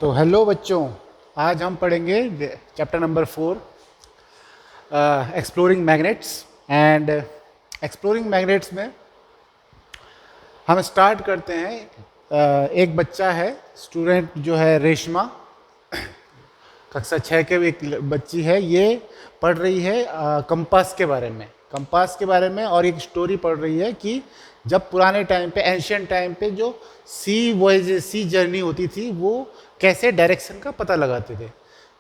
तो हेलो बच्चों, आज हम पढ़ेंगे chapter number 4 exploring magnets. And exploring magnets में हम स्टार्ट करते हैं। एक बच्चा है, स्टूडेंट जो है रेशमा, कक्षा 6 के एक बच्ची है। ये पढ़ रही है कंपास के बारे में, और एक स्टोरी पढ़ रही है कि जब पुराने टाइम पे, एंशियंट टाइम पे जो सी जर्नी होती थी, वो कैसे डायरेक्शन का पता लगाते थे।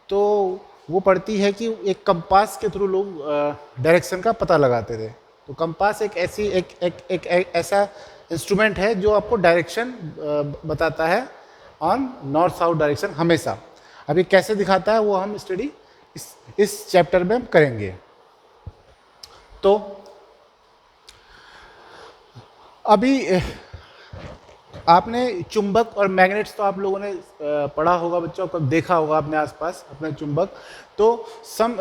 तो वो पढ़ती है कि एक कंपास के थ्रू लोग डायरेक्शन का पता लगाते थे। तो कंपास एक ऐसी एक ऐसा इंस्ट्रूमेंट है जो आपको डायरेक्शन बताता है ऑन नॉर्थ साउथ डायरेक्शन हमेशा। अभी कैसे दिखाता है वो हम स्टडी इस चैप्टर में हम करेंगे। तो अभी आपने चुंबक और मैग्नेट्स तो आप लोगों ने पढ़ा होगा बच्चों, कब देखा होगा अपने आसपास अपने चुंबक। तो some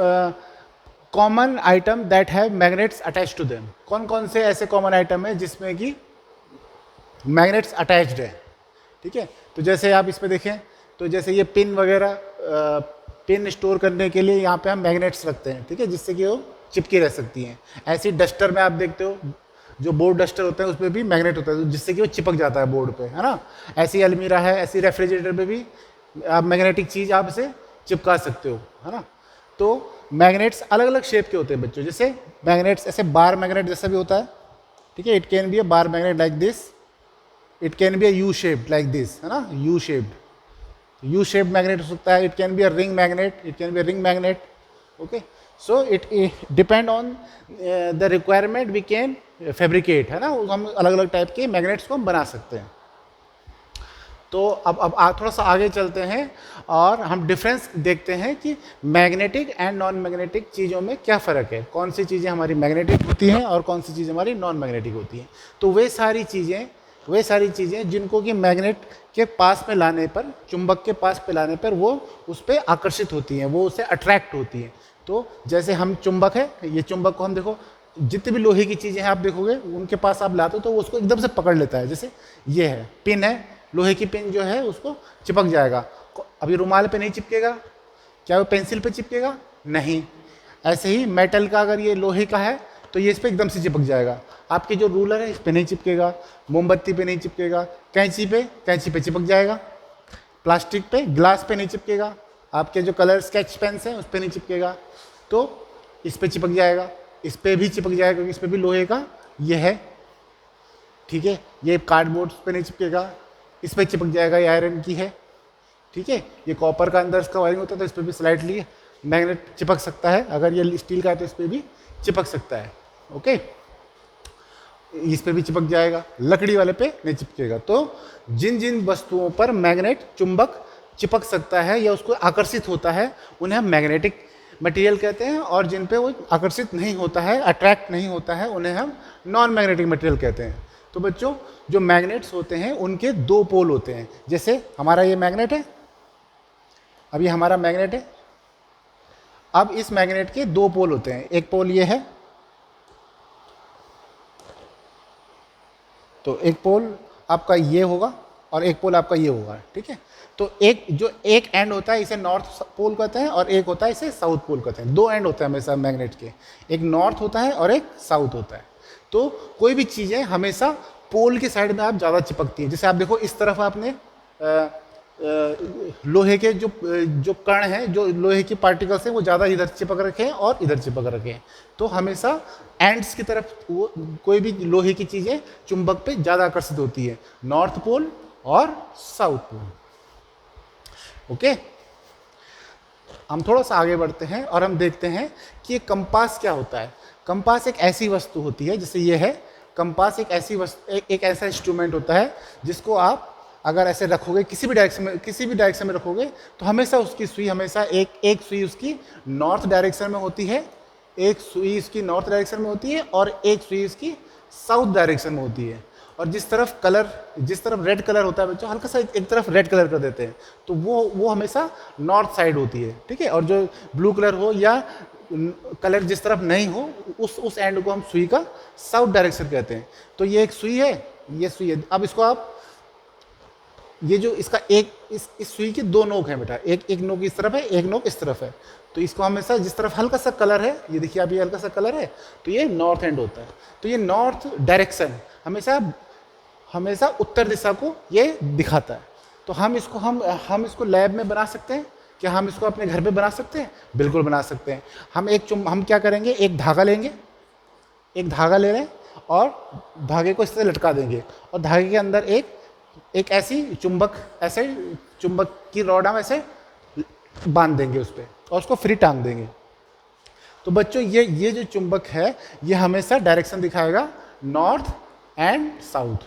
common item that have magnets attach to them. कौन कौन से ऐसे कॉमन आइटम है जिसमें कि मैग्नेट्स अटैच्ड है। ठीक है, तो जैसे आप इसमें देखें, तो जैसे ये पिन वगैरह, पिन स्टोर करने के लिए यहाँ पे हम मैग्नेट्स रखते हैं, ठीक है, जिससे कि वो चिपकी रह सकती हैं। ऐसी डस्टर में आप देखते हो, जो बोर्ड डस्टर होता है उसमें भी मैग्नेट होता है जिससे कि वो चिपक जाता है बोर्ड पे, है ना। ऐसी अलमीरा है, ऐसी रेफ्रिजरेटर में भी आप मैग्नेटिक चीज़ आप इसे चिपका सकते हो, है ना। तो मैग्नेट्स अलग अलग शेप के होते हैं बच्चों। जैसे मैग्नेट्स ऐसे बार मैग्नेट जैसा भी होता है, ठीक है। It can be a bar magnet like this, it can be a U shaped like this, है ना, यू शेप्ड मैग्नेट हो सकता है। It can be a ring magnet, okay. So it depend on the requirement we can fabricate, है ना। हम अलग अलग टाइप के मैग्नेट्स को हम बना सकते हैं। तो अब थोड़ा सा आगे चलते हैं और हम डिफरेंस देखते हैं कि मैग्नेटिक एंड नॉन मैग्नेटिक चीज़ों में क्या फ़र्क है, कौन सी चीज़ें हमारी मैग्नेटिक होती हैं और कौन सी चीज़ें हमारी नॉन मैग्नेटिक होती हैं। तो वे सारी चीज़ें जिनको कि मैग्नेट के पास में लाने पर, चुंबक के पास पे लाने पर वो उस पर आकर्षित होती हैं, वो उससे अट्रैक्ट होती हैं। तो जैसे हम चुंबक है, ये चुंबक को हम देखो, जितनी भी लोहे की चीज़ें हैं आप देखोगे उनके पास आप लाते हो तो वो उसको एकदम से पकड़ लेता है। जैसे ये है पिन है, लोहे की पिन जो है उसको चिपक जाएगा। अभी रुमाल पे नहीं चिपकेगा, क्या वो पेंसिल पे चिपकेगा? नहीं। ऐसे ही मेटल का, अगर ये लोहे का है तो ये इस पर एकदम से चिपक जाएगा। आपके जो रूलर है इस पर नहीं चिपकेगा, मोमबत्ती पे नहीं चिपकेगा, कैंची पे चिपक जाएगा, प्लास्टिक पे, ग्लास पे नहीं चिपकेगा, आपके जो कलर स्केच पेन्स हैं उस पर नहीं चिपकेगा, तो इस पर चिपक जाएगा, इस पर भी चिपक जाएगा क्योंकि इस पर भी लोहे का ये है, ठीक है। ये कार्डबोर्ड पे नहीं चिपकेगा, इस पर चिपक जाएगा, ये आयरन की है, ठीक है। ये कॉपर का अंदर इसका वायरिंग होता है तो इस पर भी स्लाइटली मैग्नेट चिपक सकता है। अगर ये स्टील का है तो इस पर भी चिपक सकता है, ओके। इस पे भी चिपक जाएगा, लकड़ी वाले पे नहीं चिपकेगा। तो जिन जिन वस्तुओं पर मैग्नेट, चुंबक चिपक सकता है या उसको आकर्षित होता है उन्हें हम मैग्नेटिक मटेरियल कहते हैं, और जिन पे वो आकर्षित नहीं होता है, अट्रैक्ट नहीं होता है, उन्हें हम नॉन मैग्नेटिक मटेरियल कहते हैं। तो बच्चों, जो मैग्नेट्स होते हैं उनके दो पोल होते हैं। जैसे हमारा ये मैग्नेट है, अब ये हमारा मैग्नेट है। अब इस मैग्नेट के दो पोल होते हैं, एक पोल ये है, तो एक पोल आपका ये होगा और एक पोल आपका ये होगा, ठीक है। तो एक एंड होता है, इसे नॉर्थ पोल कहते हैं, और एक होता है इसे साउथ पोल कहते हैं। दो एंड होते हैं हमेशा मैग्नेट के, एक नॉर्थ होता है और एक साउथ होता है। तो कोई भी चीज़ें हमेशा पोल के साइड में आप ज़्यादा चिपकती हैं। जैसे आप देखो, इस तरफ आपने लोहे के जो कण हैं, जो लोहे की पार्टिकल्स हैं, वो ज़्यादा इधर चिपक रखे हैं और इधर चिपक रखे हैं। तो हमेशा एंड्स की तरफ वो कोई भी लोहे की चीज़ें चुंबक पे ज़्यादा आकर्षित होती है, नॉर्थ पोल और साउथ पोल, ओके। हम थोड़ा सा आगे बढ़ते हैं और हम देखते हैं कि ये कंपास क्या होता है। कंपास एक ऐसी वस्तु होती है, जैसे ये है कंपास, एक ऐसी वस्तु, एक ऐसा इंस्ट्रूमेंट होता है जिसको आप अगर ऐसे रखोगे, किसी भी डायरेक्शन में रखोगे, तो हमेशा उसकी सुई, हमेशा एक सुई उसकी नॉर्थ डायरेक्शन में होती है, एक सुई उसकी नॉर्थ डायरेक्शन में होती है और एक सुई उसकी साउथ डायरेक्शन में होती है। और जिस तरफ रेड कलर होता है बच्चों, हल्का सा एक तरफ रेड कलर कर देते हैं, तो वो हमेशा नॉर्थ साइड होती है, ठीक है। और जो ब्लू कलर हो या कलर जिस तरफ नहीं हो, उस एंड को हम सुई का साउथ डायरेक्शन कहते हैं। तो ये एक सुई है, ये सुई है। अब इसको आप ये जो इसका एक इस सुई के दो नोक हैं बेटा, एक नोक इस तरफ है, एक नोक इस तरफ है। तो इसको हमेशा जिस तरफ हल्का सा कलर है, ये देखिए आप, ये हल्का सा कलर है, तो ये नॉर्थ एंड होता है। तो ये नॉर्थ डायरेक्शन हमेशा हमेशा उत्तर दिशा को ये दिखाता है। तो हम इसको लैब में बना सकते हैं। क्या हम इसको अपने घर पे बना सकते हैं? बिल्कुल बना सकते हैं। हम क्या करेंगे, एक धागा लेंगे, एक धागा ले रहे हैं और धागे को इस तरह लटका देंगे, और धागे के अंदर एक ऐसी चुंबक की रॉड हम ऐसे बांध देंगे उस पर, और उसको फ्री टांग देंगे। तो बच्चों ये जो चुंबक है ये हमेशा डायरेक्शन दिखाएगा नॉर्थ एंड साउथ।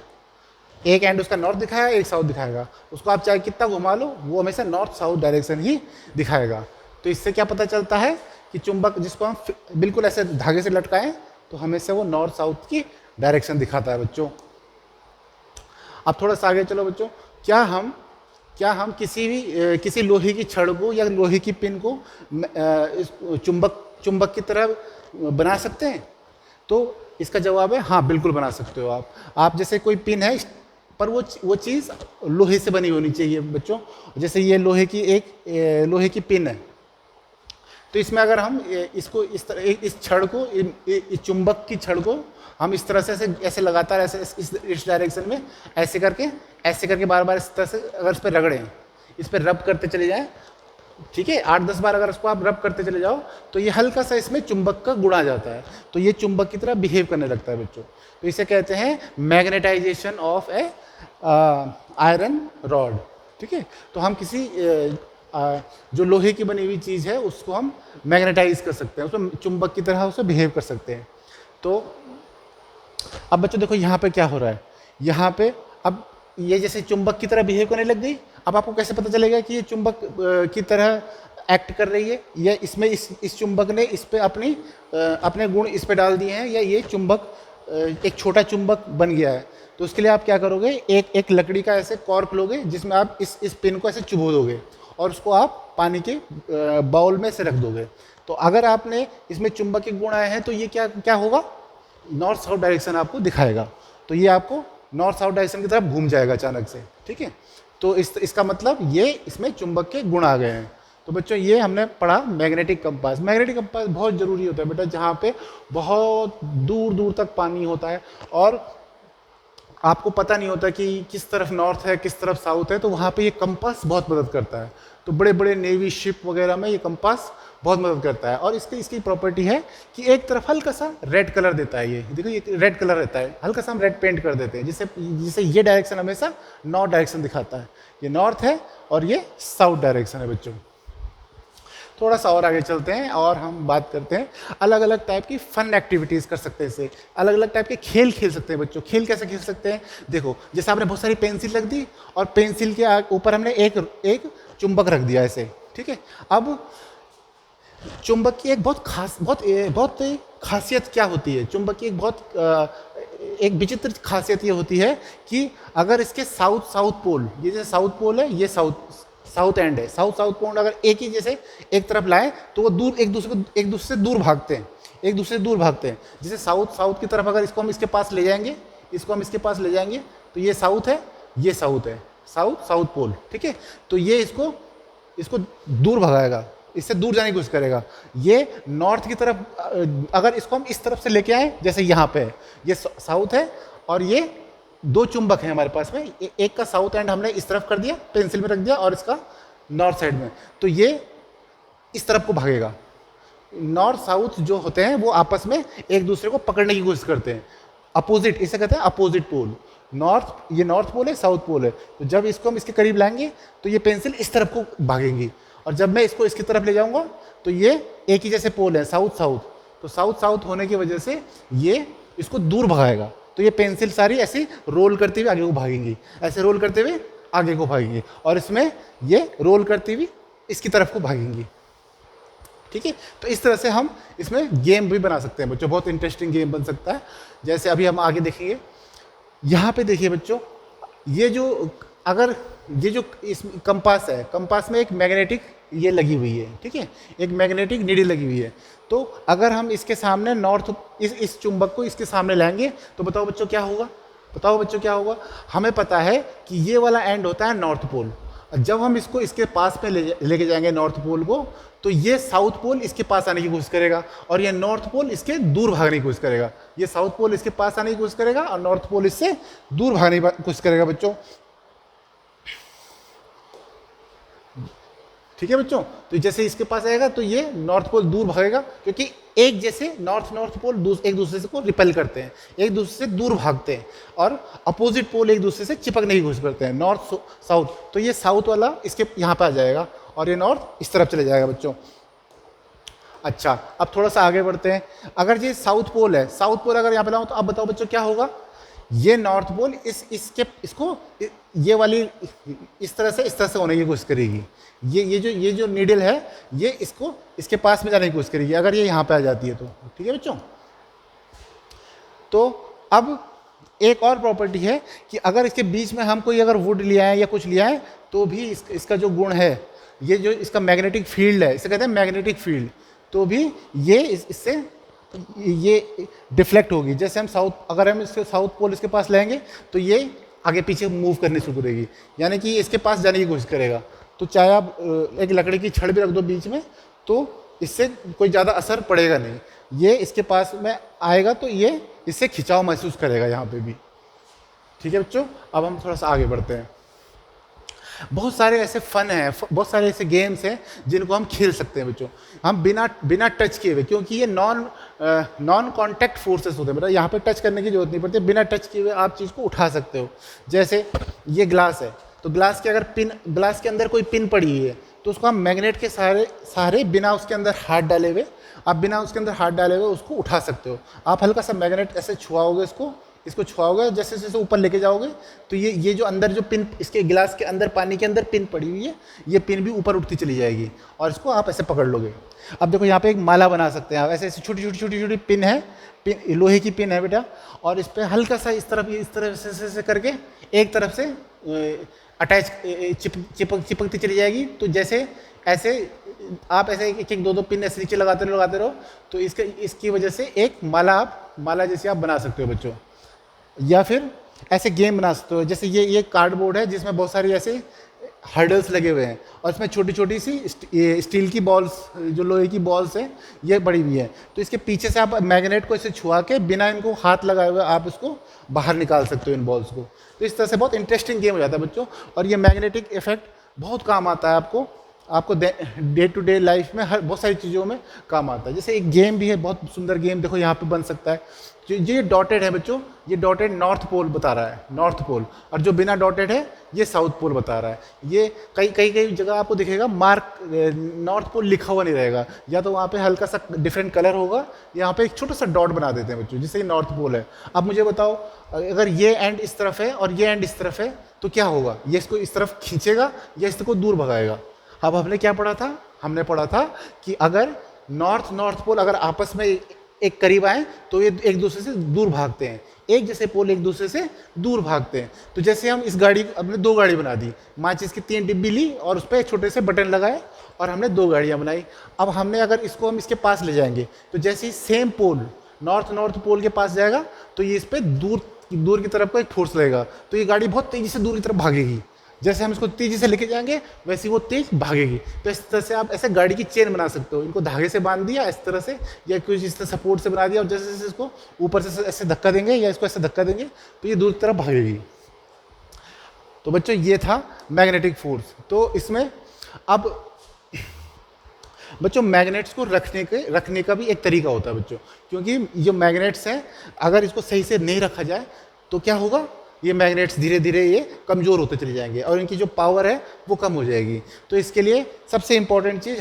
एक एंड उसका नॉर्थ दिखाएगा, एक साउथ दिखाएगा। उसको आप चाहे कितना घुमा लो, वो हमेशा नॉर्थ साउथ डायरेक्शन ही दिखाएगा। तो इससे क्या पता चलता है कि चुंबक जिसको हम बिल्कुल ऐसे धागे से लटकाएं तो हमेशा वो नॉर्थ साउथ की डायरेक्शन दिखाता है बच्चों। अब थोड़ा सा आगे चलो बच्चों। क्या हम किसी लोहे की छड़ को या लोहे की पिन को इस चुंबक की तरह बना सकते हैं? तो इसका जवाब है हाँ, बिल्कुल बना सकते हो आप जैसे कोई पिन है, पर वो चीज़ लोहे से बनी होनी चाहिए बच्चों। जैसे ये लोहे की पिन है, तो इसमें अगर हम इसको इस छड़ को, इस चुंबक की छड़ को हम इस तरह से ऐसे लगातार ऐसे इस डायरेक्शन में ऐसे करके बार बार इस तरह से अगर इस पर रगड़ें, इस पर रब करते चले जाएं, ठीक है, 8-10 बार अगर इसको आप रब करते चले जाओ तो ये हल्का सा इसमें चुंबक का गुण आ जाता है, तो ये चुंबक की तरह बिहेव करने लगता है बच्चों। तो इसे कहते हैं magnetisation of a iron rod. ठीक है, तो हम किसी जो लोहे की बनी हुई चीज़ है उसको हम मैग्नेटाइज कर सकते हैं, उसमें चुंबक की तरह उसे बिहेव कर सकते हैं। तो अब बच्चों देखो यहाँ पे क्या हो रहा है, यहाँ पे अब ये जैसे चुंबक की तरह बिहेव करने लग गई। अब आपको कैसे पता चलेगा कि ये चुंबक की तरह एक्ट कर रही है, या इसमें इस चुंबक ने इस पे अपने गुण इस पे डाल दिए हैं, या ये चुंबक एक छोटा चुंबक बन गया है? तो उसके लिए आप क्या करोगे, एक लकड़ी का ऐसे कॉर्क लोगे जिसमें आप इस पिन को ऐसे चुभो दोगे और उसको आप पानी के बाउल में से रख दोगे। तो अगर आपने इसमें चुंबक के गुण आए हैं तो ये क्या होगा, नॉर्थ साउथ डायरेक्शन आपको दिखाएगा। तो ये आपको नॉर्थ साउथ डायरेक्शन की तरफ घूम जाएगा अचानक से। ठीक है, तो इसका मतलब ये इसमें चुंबक के गुण आ गए हैं। तो बच्चों ये हमने पढ़ा मैग्नेटिक कंपास। मैग्नेटिक कंपास बहुत ज़रूरी होता है बेटा, जहाँ पे बहुत दूर दूर तक पानी होता है और आपको पता नहीं होता कि किस तरफ नॉर्थ है किस तरफ साउथ है, तो वहाँ पे ये कंपास बहुत मदद करता है। तो बड़े बड़े नेवी शिप वगैरह में ये कंपास बहुत मदद करता है। और इसकी प्रॉपर्टी है कि एक तरफ हल्का सा रेड कलर देता है। ये देखो, ये रेड कलर रहता है, हल्का सा हम रेड पेंट कर देते हैं, जिससे ये डायरेक्शन हमेशा नॉर्थ डायरेक्शन दिखाता है। ये नॉर्थ है और ये साउथ डायरेक्शन है बच्चों। थोड़ा सा और आगे चलते हैं और हम बात करते हैं अलग अलग टाइप की फन एक्टिविटीज़ कर सकते हैं। इससे अलग अलग टाइप के खेल खेल सकते हैं बच्चों। खेल कैसे खेल सकते हैं, देखो जैसे आपने बहुत सारी पेंसिल रख दी और पेंसिल के ऊपर हमने एक चुंबक रख दिया ऐसे। ठीक है, अब चुंबक की एक बहुत खासियत क्या होती है, चुंबक की एक विचित्र खासियत ये होती है कि अगर इसके साउथ पोल, ये जैसे साउथ पोल है, ये साउथ एंड है, साउथ पोल अगर एक ही जैसे एक तरफ लाएं तो वो एक दूसरे से दूर भागते हैं। जैसे साउथ की तरफ अगर इसको हम इसके पास ले जाएंगे, तो ये साउथ है, ये साउथ है, साउथ पोल। ठीक है, तो ये इसको दूर भगाएगा, इससे दूर जाने की कोशिश करेगा। ये नॉर्थ की तरफ अगर इसको हम इस तरफ से लेके आए, जैसे यहाँ पे है, ये साउथ है और ये दो चुंबक हैं हमारे पास में, एक का साउथ एंड हमने इस तरफ कर दिया, पेंसिल में रख दिया, और इसका नॉर्थ साइड में, तो ये इस तरफ को भागेगा। नॉर्थ साउथ जो होते हैं वो आपस में एक दूसरे को पकड़ने की कोशिश करते हैं, अपोजिट, इसे कहते हैं अपोजिट पोल। ये नॉर्थ पोल है, साउथ पोल है। तो जब इसको हम इसके करीब लाएंगे तो ये पेंसिल इस तरफ को भागेंगी, और जब मैं इसको इसकी तरफ ले जाऊंगा तो ये एक ही जैसे पोल है, साउथ। तो साउथ होने की वजह से ये इसको दूर भगाएगा। तो ये पेंसिल सारी ऐसी रोल करते हुए आगे को भागेंगी, ऐसे रोल करते हुए आगे को भागेंगी, और इसमें ये रोल करती हुई इसकी तरफ को भागेंगी। ठीक है, तो इस तरह से हम इसमें गेम भी बना सकते हैं बच्चों, बहुत इंटरेस्टिंग गेम बन सकता है। जैसे अभी हम आगे देखेंगे, यहाँ पे देखिए बच्चों, ये जो इस कंपास है, कंपास में एक मैग्नेटिक ये लगी हुई है। ठीक है, एक मैग्नेटिक नीडल लगी हुई है। तो अगर हम इसके सामने इस चुंबक को इसके सामने लाएंगे तो बताओ बच्चों क्या होगा, बताओ बच्चों क्या होगा। हमें पता है कि ये वाला एंड होता है नॉर्थ पोल। जब हम इसको इसके पास में लेके जाएंगे नॉर्थ पोल को, तो ये साउथ पोल इसके पास आने की कोशिश करेगा और ये नॉर्थ पोल इसके दूर भागने की कोशिश करेगा। ये साउथ पोल इसके पास आने की कोशिश करेगा और नॉर्थ पोल इससे दूर भागने की कोशिश करेगा बच्चों। ठीक है बच्चों, तो जैसे इसके पास आएगा तो ये नॉर्थ पोल दूर भागेगा, क्योंकि एक जैसे नॉर्थ पोल एक दूसरे से को रिपेल करते हैं, एक दूसरे से दूर भागते हैं, और अपोजिट पोल एक दूसरे से चिपकने की कोशिश करते हैं, नॉर्थ साउथ। तो ये साउथ वाला इसके यहाँ पे आ जाएगा और ये नॉर्थ इस तरफ चले जाएगा बच्चों। अच्छा, अब थोड़ा सा आगे बढ़ते हैं। अगर ये साउथ पोल है, साउथ पोल अगर यहाँ पे लाऊं तो अब बताओ बच्चों क्या होगा। ये नॉर्थ पोल इसको ये वाली इस तरह से होने की कोशिश करेगी। ये जो नीडल है ये इसको इसके पास में जाने की कोशिश करेगी, अगर ये यहाँ पे आ जाती है तो। ठीक है बच्चों, तो अब एक और प्रॉपर्टी है कि अगर इसके बीच में हम कोई अगर वुड लिया है या कुछ लिया है, तो भी इसका जो गुण है, ये जो इसका मैग्नेटिक फील्ड है, इसे कहते हैं मैग्नेटिक फील्ड, तो भी ये इससे ये डिफ्लेक्ट होगी। जैसे हम अगर हम इसके साउथ पोल इसके पास लेंगे तो ये आगे पीछे मूव करनी शुरू करेगी, यानी कि इसके पास जाने की कोशिश करेगा। तो चाहे आप एक लकड़ी की छड़ भी रख दो बीच में, तो इससे कोई ज़्यादा असर पड़ेगा नहीं। ये इसके पास में आएगा तो ये इससे खिंचाव महसूस करेगा यहाँ पे भी। ठीक है बच्चों, अब हम थोड़ा सा आगे बढ़ते हैं। बहुत सारे ऐसे फन हैं, बहुत सारे ऐसे गेम्स हैं जिनको हम खेल सकते हैं बच्चों, हम बिना टच किए हुए, क्योंकि ये नॉन कॉन्टैक्ट फोर्सेस होते हैं। मतलब यहाँ पे टच करने की जरूरत नहीं पड़ती, बिना टच किए हुए आप चीज़ को उठा सकते हो। जैसे ये ग्लास है, तो ग्लास के अगर ग्लास के अंदर कोई पिन पड़ी हुई है, तो उसको हम मैग्नेट के सहारे बिना उसके अंदर हाथ डाले हुए, आप बिना उसके अंदर हाथ डाले हुए उसको उठा सकते हो। आप हल्का सा मैग्नेट ऐसे छुआओगे, इसको छुआओगे, जैसे जैसे ऊपर लेके जाओगे तो ये जो अंदर जो पिन इसके गिलास के अंदर पानी के अंदर पिन पड़ी हुई है, ये पिन भी ऊपर उठती चली जाएगी और इसको आप ऐसे पकड़ लोगे। अब देखो यहाँ पे एक माला बना सकते हैं आप, ऐसे ऐसे छोटी छोटी पिन है, लोहे की पिन है बेटा, और इस पर हल्का सा इस तरफ से करके एक तरफ से अटैच चिपकती चली जाएगी। तो जैसे ऐसे आप ऐसे एक दो पिन ऐसे नीचे लगाते रहो, तो इसकी वजह से एक माला जैसे आप बना सकते हो बच्चों। या फिर ऐसे गेम बना सकते हो, जैसे ये कार्डबोर्ड है जिसमें बहुत सारी ऐसे हर्डल्स लगे हुए हैं, और इसमें छोटी छोटी सी स्टील की बॉल्स, जो लोहे की बॉल्स है, ये पड़ी हुई है। तो इसके पीछे से आप मैग्नेट को इसे छुआ के बिना इनको हाथ लगाए हुए आप इसको बाहर निकाल सकते हो, इन बॉल्स को। तो इस तरह से बहुत इंटरेस्टिंग गेम हो जाता है बच्चों, और ये मैग्नेटिक इफेक्ट बहुत काम आता है आपको डे टू डे लाइफ में हर बहुत सारी चीज़ों में काम आता है। जैसे एक गेम भी है, बहुत सुंदर गेम, देखो यहाँ पे बन सकता है। ये डॉटेड है बच्चों, ये डॉटेड नॉर्थ पोल बता रहा है, नॉर्थ पोल, और जो बिना डॉटेड है ये साउथ पोल बता रहा है। ये कई जगह आपको दिखेगा मार्क नॉर्थ पोल लिखा हुआ नहीं रहेगा, या तो वहाँ पे हल्का सा डिफरेंट कलर होगा, यहाँ पे एक छोटा सा डॉट बना देते हैं बच्चों, जिससे ये नॉर्थ पोल है। अब मुझे बताओ, अगर ये एंड इस तरफ है और ये एंड इस तरफ है, तो क्या होगा, ये इसको इस तरफ खींचेगा या इसको दूर भगाएगा। अब हमने क्या पढ़ा था, हमने पढ़ा था कि अगर नॉर्थ पोल अगर आपस में एक करीब आए तो ये एक दूसरे से दूर भागते हैं, एक जैसे पोल एक दूसरे से दूर भागते हैं। तो जैसे हम इस गाड़ी, हमने 2 गाड़ी बना दी, माचिस की 3 डिब्बी ली और उस पर एक छोटे से बटन लगाए और हमने 2 गाड़ियाँ बनाई। अब हमने अगर इसको हम इसके पास ले जाएंगे, तो जैसे ही सेम पोल नॉर्थ पोल के पास जाएगा, तो ये इस पर दूर की तरफ का एक फोर्स लगेगा, तो ये गाड़ी बहुत तेज़ी से दूर की तरफ भागेगी। जैसे हम इसको तेजी से लेके जाएंगे वैसे वो तेज भागेगी। तो इस तरह से आप ऐसे गाड़ी की चेन बना सकते हो, इनको धागे से बांध दिया इस तरह से, या कुछ इस तरह सपोर्ट से बना दिया, और जैसे जैसे इसको ऊपर से ऐसे धक्का देंगे या इसको ऐसे धक्का देंगे तो ये दूर की तरफ भागेगी। तो बच्चों ये था मैग्नेटिक फोर्स। तो इसमें अब बच्चों मैग्नेट्स को रखने का भी एक तरीका होता है बच्चों, क्योंकि जो मैग्नेट्स हैं अगर इसको सही से नहीं रखा जाए तो क्या होगा, ये मैग्नेट्स धीरे धीरे ये कमज़ोर होते चले जाएंगे और इनकी जो पावर है वो कम हो जाएगी। तो इसके लिए सबसे इम्पॉर्टेंट चीज़,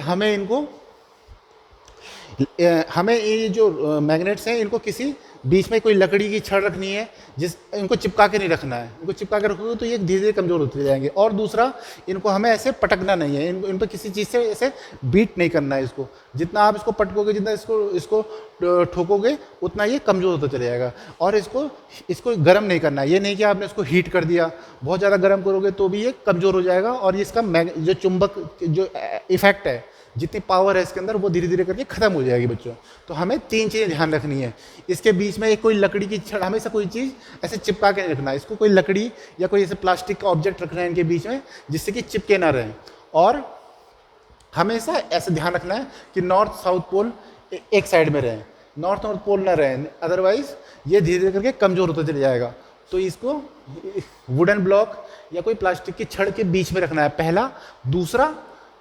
हमें ये जो मैग्नेट्स हैं इनको किसी बीच में कोई लकड़ी की छड़ रखनी है, इनको चिपका के नहीं रखना है। इनको चिपका के रखोगे तो ये धीरे धीरे कमज़ोर होते जाएंगे। और दूसरा, इनको हमें ऐसे पटकना नहीं है, इन पर किसी चीज़ से ऐसे बीट नहीं करना है इसको। जितना आप इसको पटकोगे, जितना इसको ठोकोगे, उतना ये कमज़ोर होता चले जाएगा। और इसको गर्म नहीं करना है, ये नहीं कि आपने इसको हीट कर दिया, बहुत ज़्यादा गर्म करोगे तो भी ये कमज़ोर हो जाएगा और इसका जो चुंबक जो इफेक्ट है, जितनी पावर है इसके अंदर, वो धीरे धीरे करके ख़त्म हो जाएगी बच्चों। तो हमें 3 चीज़ें ध्यान रखनी है। इसके बीच में एक कोई लकड़ी की छड़, हमेशा कोई चीज़ ऐसे चिपका के नहीं रखना है इसको, कोई लकड़ी या कोई ऐसे प्लास्टिक का ऑब्जेक्ट रखना है इनके बीच में जिससे कि चिपके ना रहें। और हमेशा ऐसे ध्यान रखना है कि नॉर्थ साउथ पोल एक साइड में रहें, नॉर्थ नॉर्थ पोल ना रहें, अदरवाइज ये धीरे धीरे करके कमज़ोर होता चला जाएगा। तो इसको वुडन ब्लॉक या कोई प्लास्टिक की छड़ के बीच में रखना है पहला। दूसरा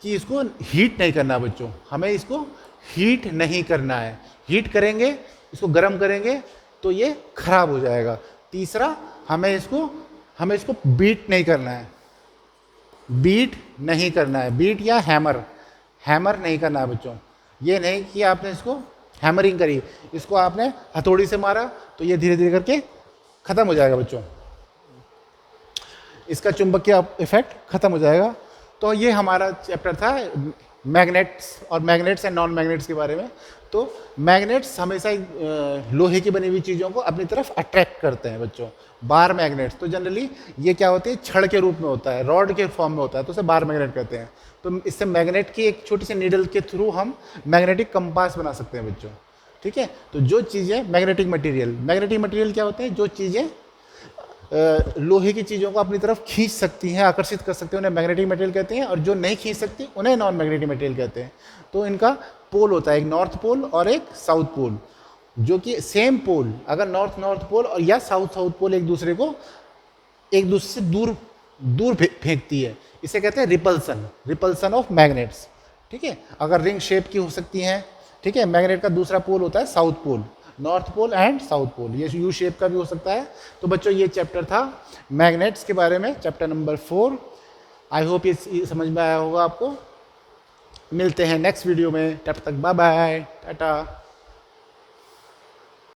कि इसको हीट नहीं करना बच्चों, हमें इसको हीट नहीं करना है, हीट करेंगे इसको गर्म करेंगे तो ये खराब हो जाएगा। तीसरा हमें इसको बीट नहीं करना है, बीट नहीं करना है, बीट या हैमर नहीं करना है बच्चों। ये नहीं कि आपने इसको हैमरिंग करी, इसको आपने हथौड़ी से मारा तो ये धीरे धीरे करके ख़त्म हो जाएगा बच्चों, इसका चुंबकीय इफेक्ट खत्म हो जाएगा। तो ये हमारा चैप्टर था मैग्नेट्स एंड नॉन मैग्नेट्स के बारे में। तो मैग्नेट्स हमेशा लोहे की बनी हुई चीज़ों को अपनी तरफ अट्रैक्ट करते हैं बच्चों। बार मैग्नेट्स तो जनरली ये क्या होती है, छड़ के रूप में होता है, रॉड के फॉर्म में होता है, तो उसे बार मैग्नेट कहते हैं। तो इससे मैग्नेट की एक छोटी सी नीडल के थ्रू हम मैग्नेटिक कंपास बना सकते हैं बच्चों। ठीक है, तो जो चीज़ें मैग्नेटिक मटेरियल क्या होते हैं, जो चीज़ें लोहे की चीज़ों को अपनी तरफ खींच सकती हैं, आकर्षित कर सकते हैं, उन्हें मैग्नेटिक मटेरियल कहते हैं। और जो नहीं खींच सकती उन्हें नॉन मैग्नेटिक मटेरियल कहते हैं। तो इनका पोल होता है, एक नॉर्थ पोल और एक साउथ पोल, जो कि सेम पोल अगर नॉर्थ पोल और या साउथ पोल एक दूसरे से दूर फेंकती है, इसे कहते हैं रिपल्सन ऑफ मैग्नेट्स। ठीक है, अगर रिंग शेप की हो सकती हैं। ठीक है, मैग्नेट का दूसरा पोल होता है south pole, north pole and south pole, ये यू शेप का भी हो सकता है। तो बच्चों ये चैप्टर था मैग्नेट्स के बारे में, चैप्टर नंबर 4। आई होप ये समझ में आया होगा आपको। मिलते हैं नेक्स्ट वीडियो में, तब तक बाय बाय, टाटा।